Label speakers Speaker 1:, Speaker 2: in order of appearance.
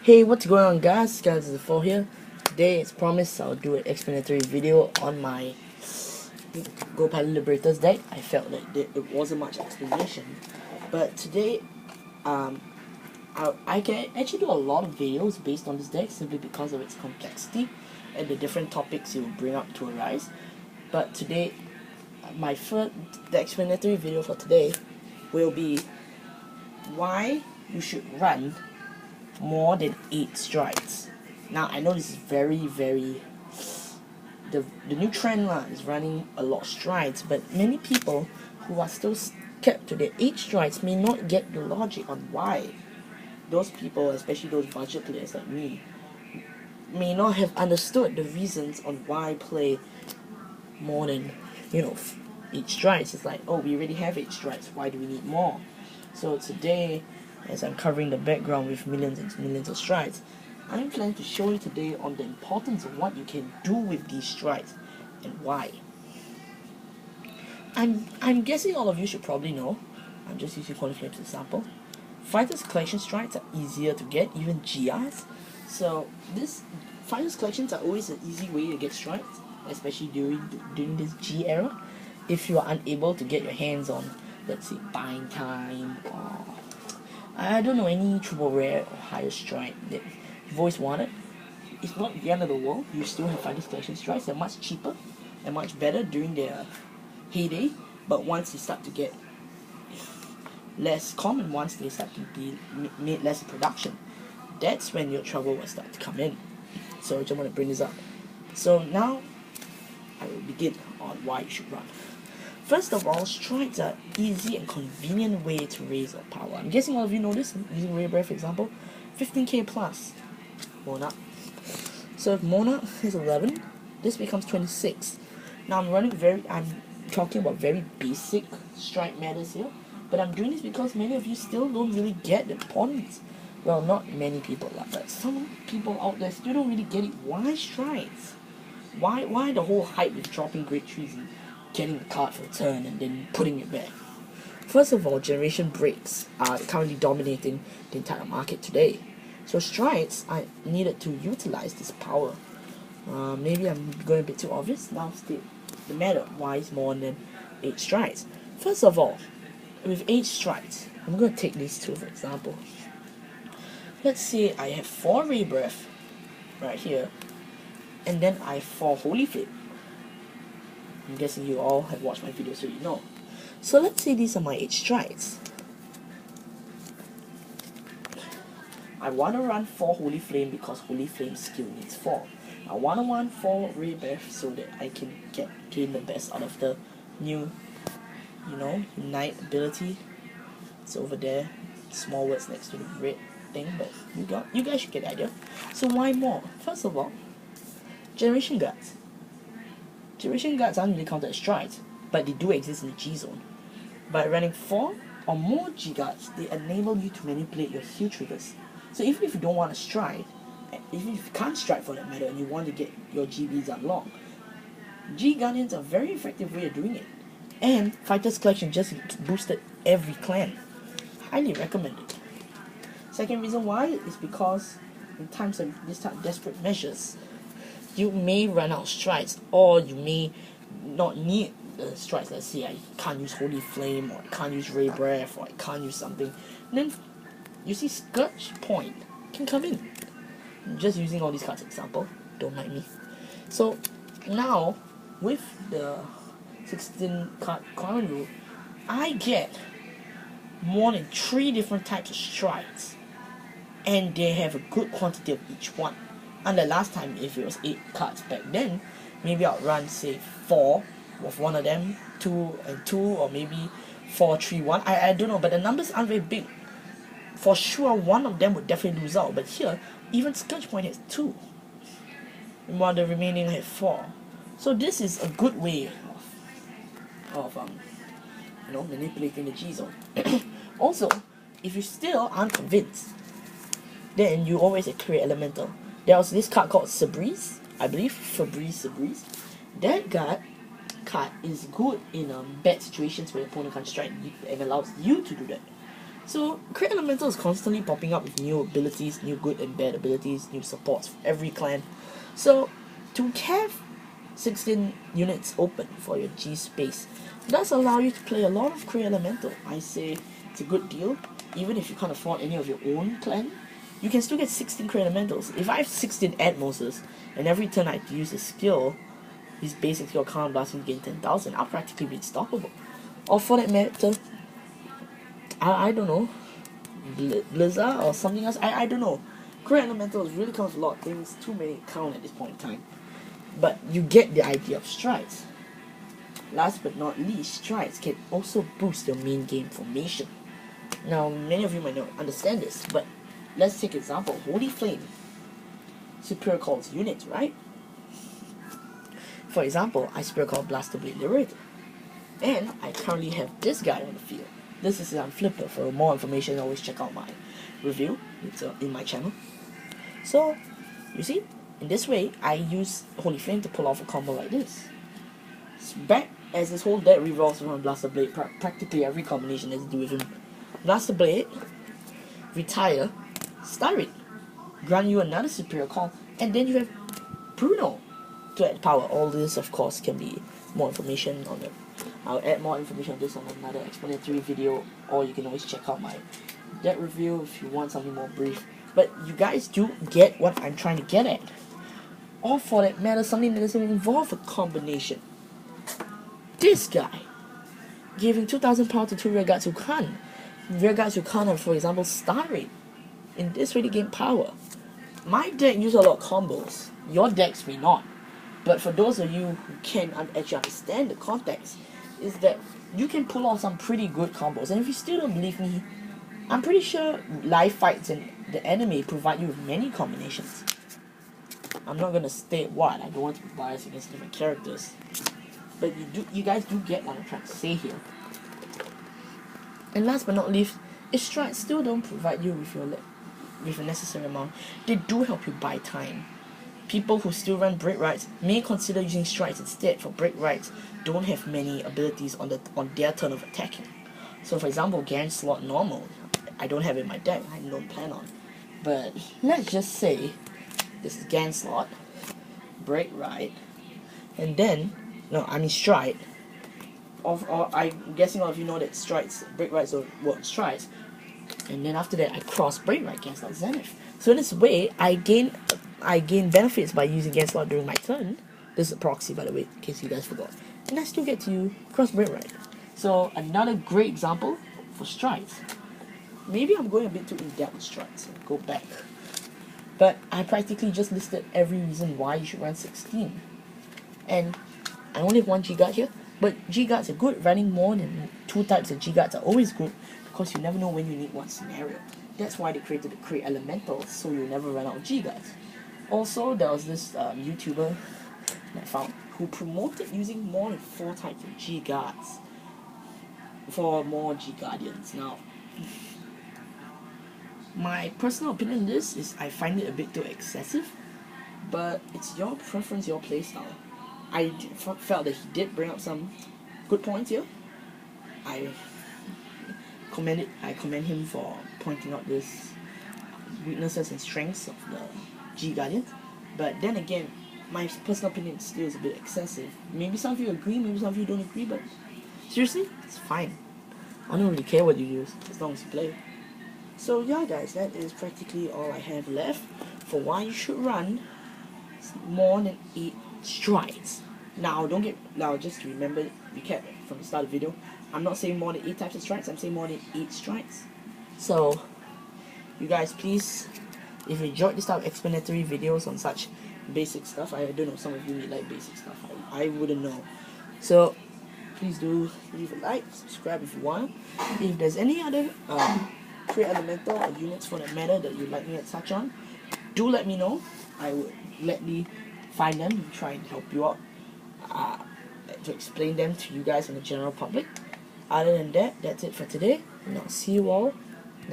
Speaker 1: Hey, what's going on, guys? Guys, the 4 here. Today, as promised, I'll do an explanatory video on my Go Pilot Liberators deck. I felt that it wasn't much explanation, but today, I can actually do a lot of videos based on this deck simply because of its complexity and the different topics it will bring up to arise. But today, the explanatory video for today will be why you should run more than 8 strides. Now I know this is very the new trend is running a lot of strides, but many people who are still kept to their 8 strides may not get the logic on why. Those people, especially those budget players like me, may not have understood the reasons on why play more than 8 strides. It's like, oh, we already have 8 strides, why do we need more? So today, as I'm covering the background with millions and millions of strides, I'm planning to show you today on the importance of what you can do with these strides and why. I'm guessing all of you should probably know. I'm just using Holy Flames as an example. Fighters Collection strides are easier to get, even GRs. So this Fighters Collections are always an easy way to get strides, especially during this G era. If you are unable to get your hands on, let's say, Bind Time, or I don't know, any triple rare or higher strike that you've always wanted, it's not the end of the world. You still have Fighters Collection strides. They're much cheaper and much better during their heyday, but once they start to get less common, once they start to be made less production, that's when your trouble will start to come in. So I just want to bring this up. So now I will begin on why you should run. First of all, strides are easy and convenient way to raise your power. I'm guessing all of you know this, using Ray Breath for example. 15k plus Monarch. So if Monarch is 11, this becomes 26. Now I'm talking about very basic strike matters here, but I'm doing this because many of you still don't really get the importance. Well, not many people, but some people out there still don't really get it. Why strides? Why the whole hype with dropping Great Trees and getting the card for a turn and then putting it back? First of all, generation breaks are currently dominating the entire market today. So strides are needed to utilize this power. Maybe I'm going a bit too obvious. Now state the matter why it's more than 8 strides. First of all, with 8 strides, I'm going to take these two for example. Let's say I have 4 Ray Breath right here, and then I have 4 Holy Flame. I'm guessing you all have watched my videos so you know. So let's say these are my 8 strides. I want to run 4 Holy Flame because Holy Flame skill needs 4. I want to run 4 Ray Breath so that I can gain the best out of the new, Unite ability. It's over there, small words next to the red thing, but you guys should get the idea. So why more? First of all, Generation Guards. Generation Guards aren't really counted as strides, but they do exist in the G zone. By running 4 or more G Guards, they enable you to manipulate your heal triggers. So even if you don't want to stride, even if you can't stride for that matter, and you want to get your GBs unlocked, G Guardians are a very effective way of doing it. And Fighters Collection just boosted every clan. Highly recommended. Second reason why is because in times of this type of desperate measures, you may run out of strides, or you may not need the strides. Let's say I can't use Holy Flame, or I can't use Ray Breath, or I can't use something. And then you see Scourge Point can come in. I'm just using all these cards as example, don't mind me. So now with the 16 card common rule, I get more than 3 different types of strides, and they have a good quantity of each one. And the last time, if it was 8 cards back then, maybe I'll run say 4 with one of them, 2 and 2, or maybe 4, 3, 1. I don't know, but the numbers aren't very big. For sure, one of them would definitely lose out. But here, even Scourge Point has 2, while the remaining have 4. So this is a good way of manipulating the G zone. Also, if you still aren't convinced, then you always create Elemental. There was this card called Sabreeze, I believe, Sabreeze. That card is good in bad situations where your opponent can't strike and allows you to do that. So Create Elemental is constantly popping up with new abilities, new good and bad abilities, new supports for every clan. So to have 16 units open for your G space does allow you to play a lot of Create Elemental. I say it's a good deal. Even if you can't afford any of your own clan, you can still get 16 Create Elementals. If I have 16 Atmoses, and every turn I use a skill, his basic skill Counter Blast and gain 10,000, I'll practically be unstoppable. Or for that matter, I don't know, Blizzard or something else, I don't know. Create Elementals really comes with a lot of things, too many count at this point in time. But you get the idea of strides. Last but not least, strides can also boost your main game formation. Now, many of you might not understand this, but let's take example, Holy Flame. Superior calls units, right? For example, I Superior call Blaster Blade Liberator. And I currently have this guy on the field. This is Flipper. For more information, always check out my review. It's in my channel. So, you see, in this way, I use Holy Flame to pull off a combo like this. Back as this whole deck revolves around Blaster Blade, practically every combination has to do with him. Blaster Blade, retire, Starry, grant you another superior call, and then you have Bruno to add power. All this, of course, can be more information on it. I'll add more information on this on another explanatory video, or you can always check out my deck review if you want something more brief. But you guys do get what I'm trying to get at. Or for that matter, something that doesn't involve a combination. This guy, giving 2,000 power to 2 rearguards who can't. Rearguards who can't have, for example, Star Rate. In this way, they gain power. My deck uses a lot of combos. Your decks may not. But for those of you who can actually understand the context, is that you can pull off some pretty good combos. And if you still don't believe me, I'm pretty sure live fights and the anime provide you with many combinations. I'm not gonna state what. I don't want to be biased against different characters. But you guys do get what I'm trying to say here. And last but not least, if strides still don't provide you with a necessary amount, they do help you buy time. People who still run break rights may consider using strides instead, for break rights don't have many abilities on their turn of attacking. So for example, Garen Slot normal, I don't have it in my deck, I don't plan on. But let's just say this is Garen Slot, break right, and then stride. Or I'm guessing all of you know that strides, break rights or work strides. And then after that I cross break right against like Zenith. So in this way I gain benefits by using Genslot during my turn. This is a proxy, by the way, in case you guys forgot. And I still get to cross break right. So another great example for strides. Maybe I'm going a bit too in-depth with strides, so go back. But I practically just listed every reason why you should run 16. And I only have one G-Guard here, but G-Guards are good. Running more than 2 types of G-Guards are always good, because you never know when you need one scenario. That's why they created the Create Elementals, so you'll never run out of G-Guards. Also, there was this YouTuber that I found who promoted using more than 4 types of G-Guards for more G-Guardians. Now, my personal opinion on this is I find it a bit too excessive, but it's your preference, your playstyle. I felt that he did bring up some good points here. I commend him for pointing out this weaknesses and strengths of the G-Guardians. But then again, my personal opinion still is a bit excessive. Maybe some of you agree, maybe some of you don't agree, but seriously, it's fine. I don't really care what you use, as long as you play. So yeah guys, that is practically all I have left for why you should run more than 8 strides. Now just to recap from the start of the video, I'm not saying more than 8 types of strides, I'm saying more than 8 strides. So you guys, please, if you enjoyed this type of explanatory videos on such basic stuff, I don't know, some of you may like basic stuff, I wouldn't know. So please do leave a like, subscribe if you want. If there's any other Create Elemental or units for that matter that you'd like me to touch on, do let me know. I would gladly find them and try and help you out to explain them to you guys and the general public. Other than that, that's it for today, and I'll see you all